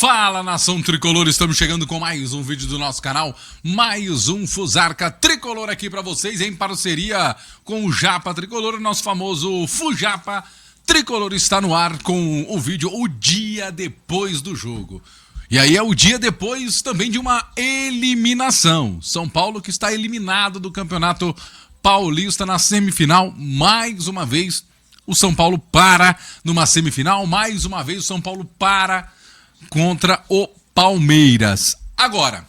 Fala, nação tricolor, estamos chegando com mais um vídeo do nosso canal, mais um Fusarca Tricolor aqui pra vocês, em parceria com o Japa Tricolor, nosso famoso Fujapa Tricolor está no ar com o vídeo O Dia Depois do Jogo. E aí é o dia depois também de uma eliminação. São Paulo que está eliminado do Campeonato Paulista na semifinal, mais uma vez o São Paulo para numa semifinal, mais uma vez o São Paulo para contra o Palmeiras. Agora,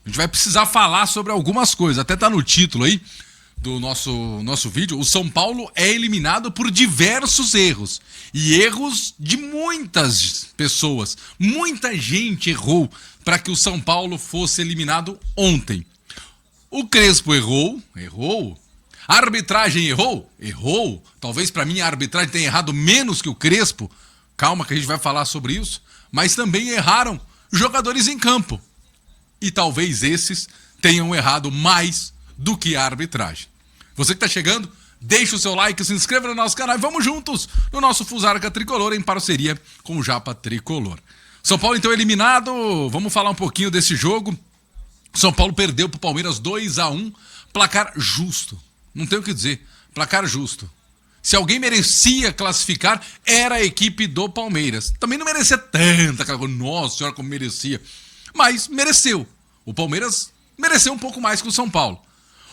a gente vai precisar falar sobre algumas coisas, até tá no título aí do nosso vídeo. O São Paulo é eliminado por diversos erros, e erros de muitas pessoas. Muita gente errou para que o São Paulo fosse eliminado ontem. O Crespo errou. A arbitragem errou. Talvez para mim a arbitragem tenha errado menos que o Crespo. Calma que a gente vai falar sobre isso. Mas também erraram jogadores em campo. E talvez esses tenham errado mais do que a arbitragem. Você que está chegando, deixa o seu like, se inscreva no nosso canal e vamos juntos no nosso Fusarca Tricolor em parceria com o Japa Tricolor. São Paulo então eliminado, vamos falar um pouquinho desse jogo. São Paulo perdeu para o Palmeiras 2-1, placar justo. Não tem o que dizer, placar justo. Se alguém merecia classificar, era a equipe do Palmeiras. Também não merecia tanta, nossa senhora, como merecia. Mas mereceu. O Palmeiras mereceu um pouco mais que o São Paulo.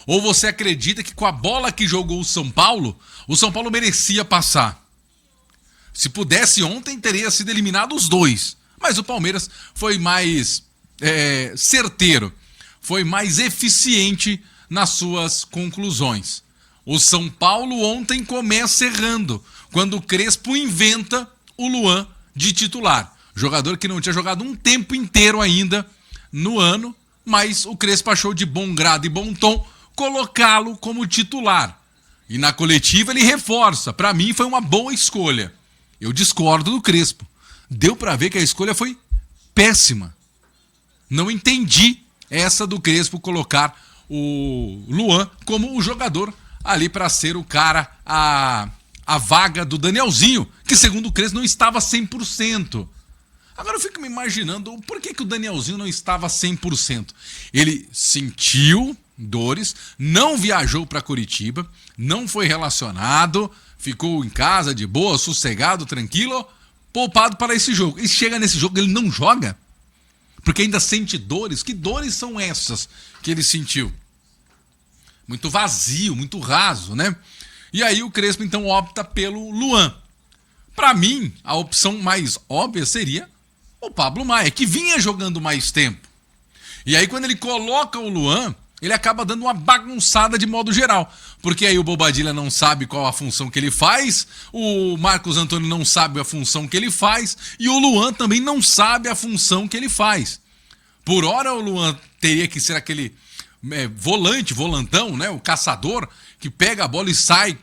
Ou você acredita que com a bola que jogou o São Paulo merecia passar? Se pudesse ontem, teria sido eliminado os dois. Mas o Palmeiras foi mais certeiro, foi mais eficiente nas suas conclusões. O São Paulo ontem começa errando, quando o Crespo inventa o Luan de titular. Jogador que não tinha jogado um tempo inteiro ainda no ano, mas o Crespo achou de bom grado e bom tom colocá-lo como titular. E na coletiva ele reforça, para mim foi uma boa escolha. Eu discordo do Crespo. Deu para ver que a escolha foi péssima. Não entendi essa do Crespo colocar o Luan como o jogador ali para ser o cara, a vaga do Danielzinho, que segundo o Crespo não estava 100%. Agora eu fico me imaginando por que o Danielzinho não estava 100%. Ele sentiu dores, não viajou para Curitiba, não foi relacionado, ficou em casa de boa, sossegado, tranquilo, poupado para esse jogo. E chega nesse jogo ele não joga, porque ainda sente dores. Que dores são essas que ele sentiu? Muito vazio, muito raso, né? E aí o Crespo então opta pelo Luan. Para mim, a opção mais óbvia seria o Pablo Maia, que vinha jogando mais tempo. E aí quando ele coloca o Luan, ele acaba dando uma bagunçada de modo geral. Porque aí o Bobadilla não sabe qual a função que ele faz, o Marcos Antônio não sabe a função que ele faz, e o Luan também não sabe a função que ele faz. Por hora o Luan teria que ser aquele volantão, né? O caçador que pega a bola e sai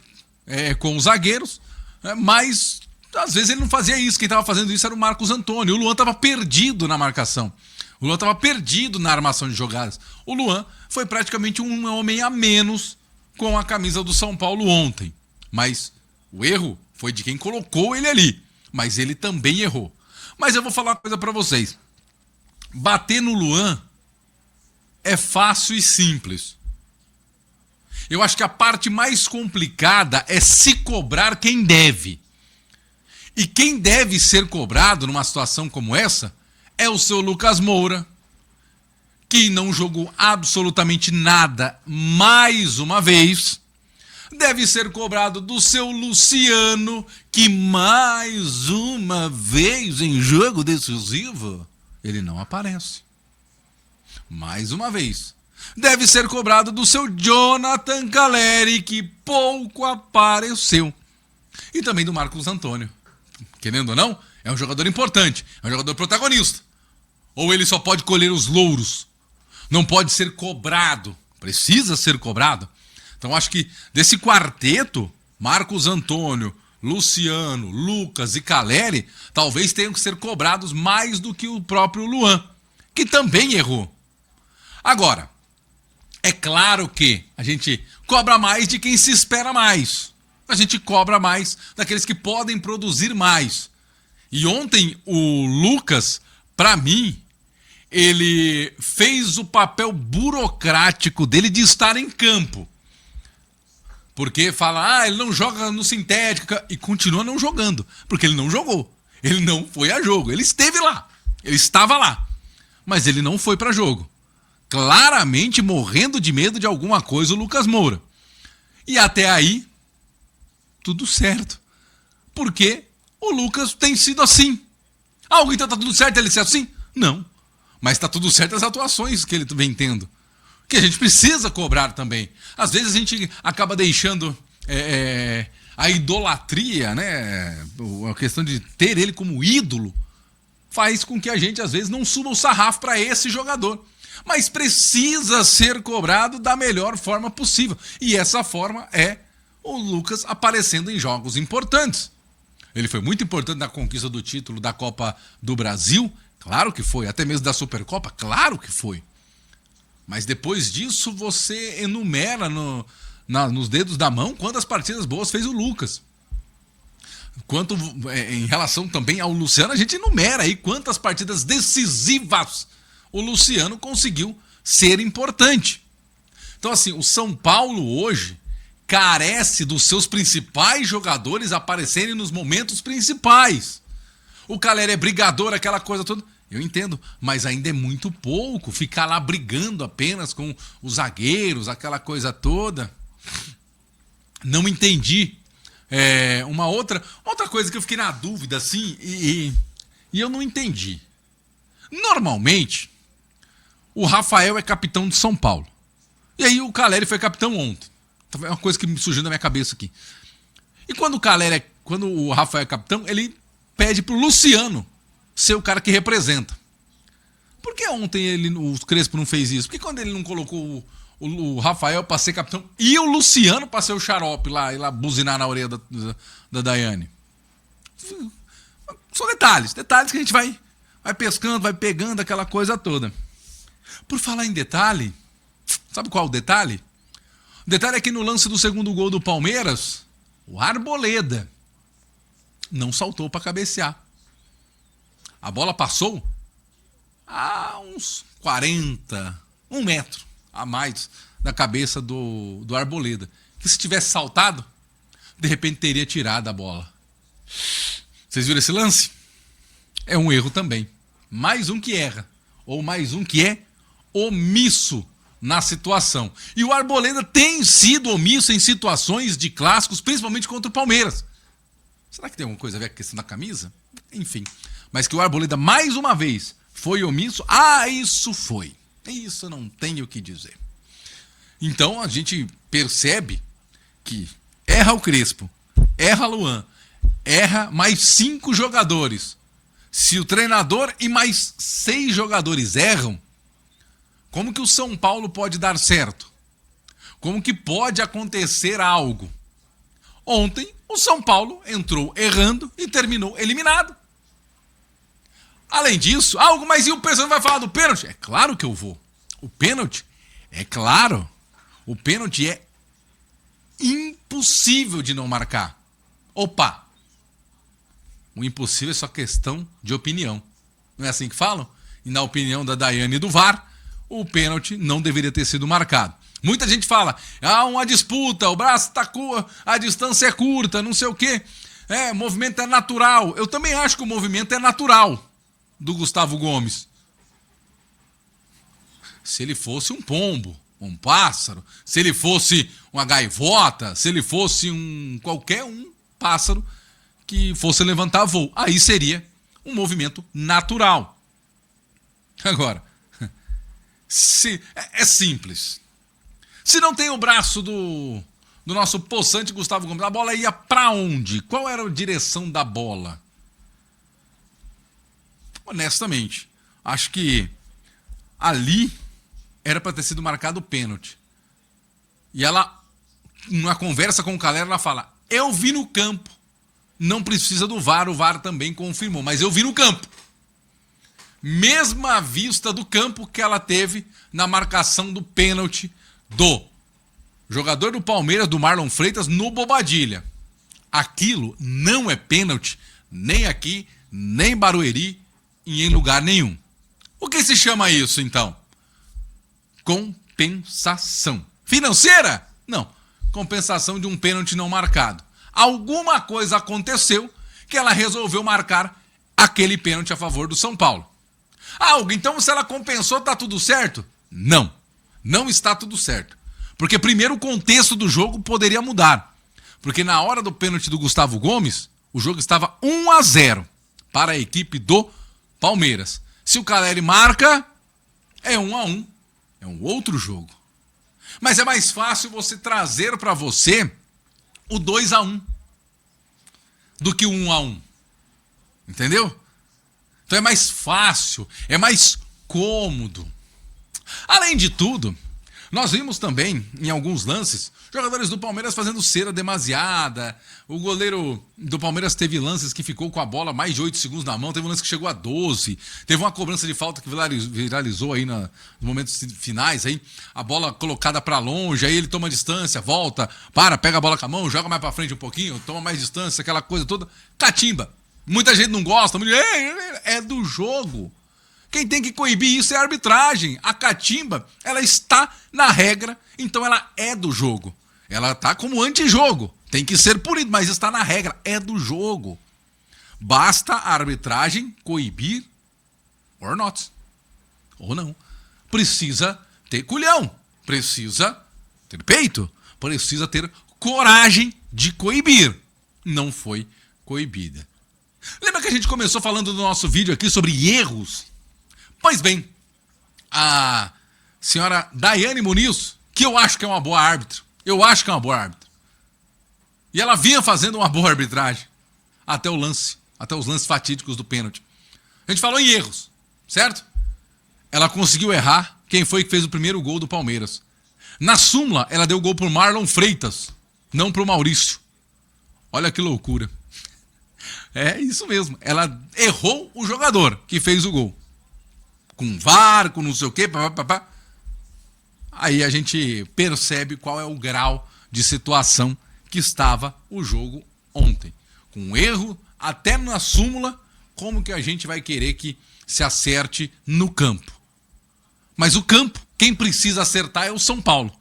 com os zagueiros, mas às vezes ele não fazia isso. Quem estava fazendo isso era o Marcos Antônio. O Luan estava perdido na marcação, o Luan estava perdido na armação de jogadas. O Luan foi praticamente um homem a menos com a camisa do São Paulo ontem, mas o erro foi de quem colocou ele ali, mas ele também errou. Mas eu vou falar uma coisa para vocês: bater no Luan é fácil e simples. Eu acho que a parte mais complicada é se cobrar quem deve. E quem deve ser cobrado numa situação como essa é o seu Lucas Moura, que não jogou absolutamente nada mais uma vez. Deve ser cobrado do seu Luciano, que mais uma vez em jogo decisivo ele não aparece. Mais uma vez. Deve ser cobrado do seu Jonathan Calleri, que pouco apareceu. E também do Marcos Antônio. Querendo ou não, é um jogador importante, é um jogador protagonista. Ou ele só pode colher os louros, não pode ser cobrado, precisa ser cobrado. Então acho que desse quarteto, Marcos Antônio, Luciano, Lucas e Calleri, talvez tenham que ser cobrados mais do que o próprio Luan, que também errou. Agora, é claro que a gente cobra mais de quem se espera mais. A gente cobra mais daqueles que podem produzir mais. E ontem o Lucas Para mim, ele fez o papel burocrático dele de estar em campo. Porque fala, ele não joga no sintético, e continua não jogando, porque ele não jogou. Ele não foi a jogo, ele esteve lá, ele estava lá, mas ele não foi para jogo. Claramente morrendo de medo de alguma coisa o Lucas Moura. E até aí, tudo certo. Porque o Lucas tem sido assim. Então tá tudo certo ele ser assim? Não. Mas tá tudo certo as atuações que ele vem tendo. Que a gente precisa cobrar também. Às vezes a gente acaba deixando a idolatria, né? A questão de ter ele como ídolo faz com que a gente às vezes não suba o sarrafo para esse jogador. Mas precisa ser cobrado da melhor forma possível. E essa forma é o Lucas aparecendo em jogos importantes. Ele foi muito importante na conquista do título da Copa do Brasil, claro que foi. Até mesmo da Supercopa, claro que foi. Mas depois disso você enumera nos dedos da mão quantas partidas boas fez o Lucas. Quanto em relação também ao Luciano, a gente enumera aí quantas partidas decisivas o Luciano conseguiu ser importante. Então assim, o São Paulo hoje carece dos seus principais jogadores aparecerem nos momentos principais. O Calleri é brigador, aquela coisa toda. Eu entendo, mas ainda é muito pouco ficar lá brigando apenas com os zagueiros, aquela coisa toda. Não entendi. Uma outra coisa que eu fiquei na dúvida, assim, e eu não entendi. Normalmente, o Rafael é capitão de São Paulo. E aí o Calleri foi capitão ontem. É uma coisa que me surgiu na minha cabeça aqui. E quando o Rafael é capitão, ele pede pro Luciano ser o cara que representa. Por que ontem o Crespo não fez isso? Por que quando ele não colocou o Rafael para ser capitão e o Luciano para ser o xarope lá e lá buzinar na orelha da Daiane? São detalhes que a gente vai pescando, vai pegando aquela coisa toda. Por falar em detalhe, sabe qual é o detalhe? O detalhe é que no lance do segundo gol do Palmeiras, o Arboleda não saltou para cabecear. A bola passou a uns 1 metro a mais da cabeça do Arboleda. Que se tivesse saltado, de repente teria tirado a bola. Vocês viram esse lance? É um erro também. Mais um que erra. Ou mais um que é omisso na situação. E o Arboleda tem sido omisso em situações de clássicos, principalmente contra o Palmeiras. Será que tem alguma coisa a ver com a questão da camisa? Enfim. Mas que o Arboleda, mais uma vez, foi omisso? Isso foi. Isso eu não tenho o que dizer. Então, a gente percebe que erra o Crespo, erra Luan, erra mais 5 jogadores. Se o treinador e mais 6 jogadores erram, como que o São Paulo pode dar certo? Como que pode acontecer algo? Ontem, o São Paulo entrou errando e terminou eliminado. Além disso, mas e o pessoal vai falar do pênalti? É claro que eu vou. O pênalti, é claro, o pênalti é impossível de não marcar. Opa! O impossível é só questão de opinião. Não é assim que falam? E na opinião da Daiane e do VAR, o pênalti não deveria ter sido marcado. Muita gente fala, uma disputa, o braço tá a distância é curta, não sei o quê. O movimento é natural. Eu também acho que o movimento é natural do Gustavo Gomes. Se ele fosse um pombo, um pássaro, se ele fosse uma gaivota, se ele fosse qualquer pássaro que fosse levantar voo, aí seria um movimento natural. Agora, é simples. Se não tem o braço do nosso possante Gustavo Gomes, a bola ia pra onde? Qual era a direção da bola? Honestamente, acho que ali era para ter sido marcado o pênalti. E ela, numa conversa com o Calera, ela fala, eu vi no campo, não precisa do VAR, o VAR também confirmou, mas eu vi no campo. Mesma vista do campo que ela teve na marcação do pênalti do jogador do Palmeiras, do Marlon Freitas, no Bobadilha. Aquilo não é pênalti, nem aqui, nem em Barueri, e em lugar nenhum. O que se chama isso, então? Compensação. Financeira? Não. Compensação de um pênalti não marcado. Alguma coisa aconteceu que ela resolveu marcar aquele pênalti a favor do São Paulo. Então se ela compensou, tá tudo certo? Não. Não está tudo certo. Porque primeiro o contexto do jogo poderia mudar. Porque na hora do pênalti do Gustavo Gomes, o jogo estava 1-0 para a equipe do Palmeiras. Se o Caleri marca, é 1-1. É um outro jogo. Mas é mais fácil você trazer para você o 2-1 do que o 1-1. Entendeu? Então é mais fácil, é mais cômodo. Além de tudo, nós vimos também, em alguns lances, jogadores do Palmeiras fazendo cera demasiada. O goleiro do Palmeiras teve lances que ficou com a bola mais de 8 segundos na mão. Teve um lance que chegou a 12. Teve uma cobrança de falta que viralizou aí nos momentos finais. Aí, a bola colocada para longe, aí ele toma distância, volta, pega a bola com a mão, joga mais para frente um pouquinho, toma mais distância, aquela coisa toda. Catimba. Muita gente não gosta, é do jogo. Quem tem que coibir isso é a arbitragem. A catimba, ela está na regra, então ela é do jogo. Ela está como antijogo. Tem que ser punido, mas está na regra. É do jogo. Basta a arbitragem coibir or not. Ou não. Precisa ter culhão. Precisa ter peito. Precisa ter coragem de coibir. Não foi coibida. Lembra que a gente começou falando no nosso vídeo aqui sobre erros? Pois bem, a senhora Daiane Muniz, que eu acho que é uma boa árbitra, e ela vinha fazendo uma boa arbitragem até os lances fatídicos do pênalti. A gente falou em erros, certo? Ela conseguiu errar quem foi que fez o primeiro gol do Palmeiras. Na súmula, ela deu gol pro Marlon Freitas, não pro Maurício. Olha que loucura. É isso mesmo, ela errou o jogador que fez o gol. Com VAR, com não sei o quê, papapá. Aí a gente percebe qual é o grau de situação que estava o jogo ontem. Com erro, até na súmula, como que a gente vai querer que se acerte no campo? Mas o campo, quem precisa acertar é o São Paulo.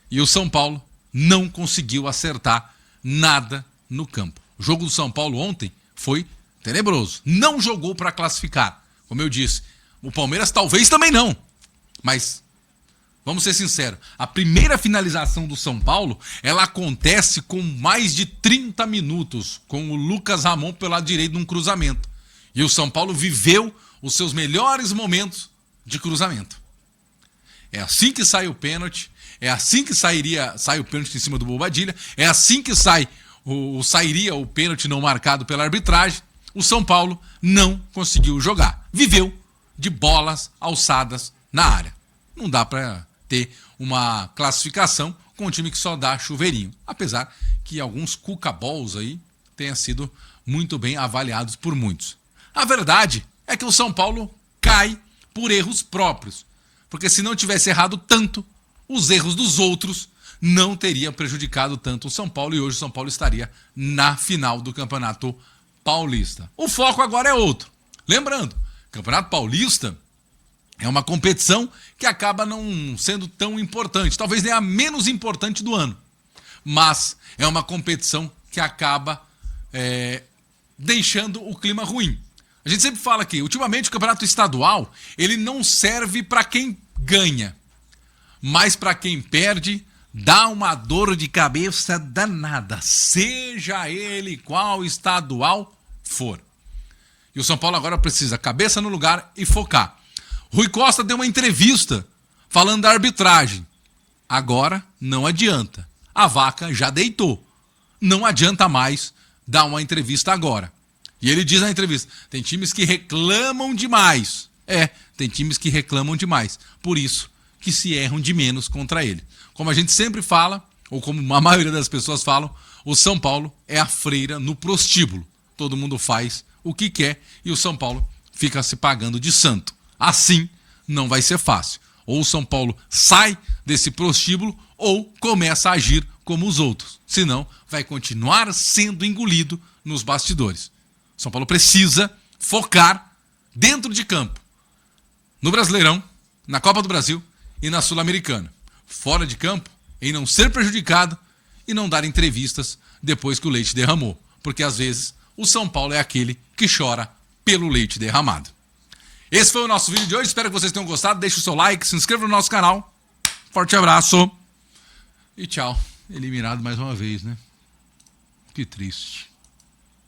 E o São Paulo não conseguiu acertar nada no campo. O jogo do São Paulo ontem foi tenebroso. Não jogou para classificar. Como eu disse, o Palmeiras talvez também não. Mas, vamos ser sinceros, a primeira finalização do São Paulo, ela acontece com mais de 30 minutos, com o Lucas Ramon pelo lado direito num cruzamento. E o São Paulo viveu os seus melhores momentos de cruzamento. É assim que sai o pênalti, é assim que sai o pênalti em cima do Bobadilha, é assim que sairia o pênalti não marcado pela arbitragem. O São Paulo não conseguiu jogar. Viveu de bolas alçadas na área. Não dá para ter uma classificação com um time que só dá chuveirinho. Apesar que alguns cuca-balls aí tenham sido muito bem avaliados por muitos. A verdade é que o São Paulo cai por erros próprios. Porque se não tivesse errado tanto, os erros dos outros não teriam prejudicado tanto o São Paulo e hoje o São Paulo estaria na final do Campeonato Paulista. O foco agora é outro. Lembrando, Campeonato Paulista é uma competição que acaba não sendo tão importante, talvez nem a menos importante do ano, mas é uma competição que acaba deixando o clima ruim. A gente sempre fala que, ultimamente, o Campeonato Estadual ele não serve para quem ganha, mas para quem perde dá uma dor de cabeça danada, seja ele qual estadual for. E o São Paulo agora precisa cabeça no lugar e focar. Rui Costa deu uma entrevista falando da arbitragem. Agora não adianta. A vaca já deitou. Não adianta mais dar uma entrevista agora. E ele diz na entrevista, tem times que reclamam demais. Tem times que reclamam demais. Por isso que se erram de menos contra ele. Como a gente sempre fala, ou como a maioria das pessoas falam, o São Paulo é a freira no prostíbulo. Todo mundo faz o que quer e o São Paulo fica se pagando de santo. Assim não vai ser fácil. Ou o São Paulo sai desse prostíbulo ou começa a agir como os outros. Senão vai continuar sendo engolido nos bastidores. São Paulo precisa focar dentro de campo, no Brasileirão, na Copa do Brasil e na Sul-Americana. Fora de campo, em não ser prejudicado e não dar entrevistas depois que o leite derramou. Porque às vezes o São Paulo é aquele que chora pelo leite derramado. Esse foi o nosso vídeo de hoje, espero que vocês tenham gostado. Deixe o seu like, se inscreva no nosso canal. Forte abraço e tchau. Eliminado mais uma vez, né? Que triste.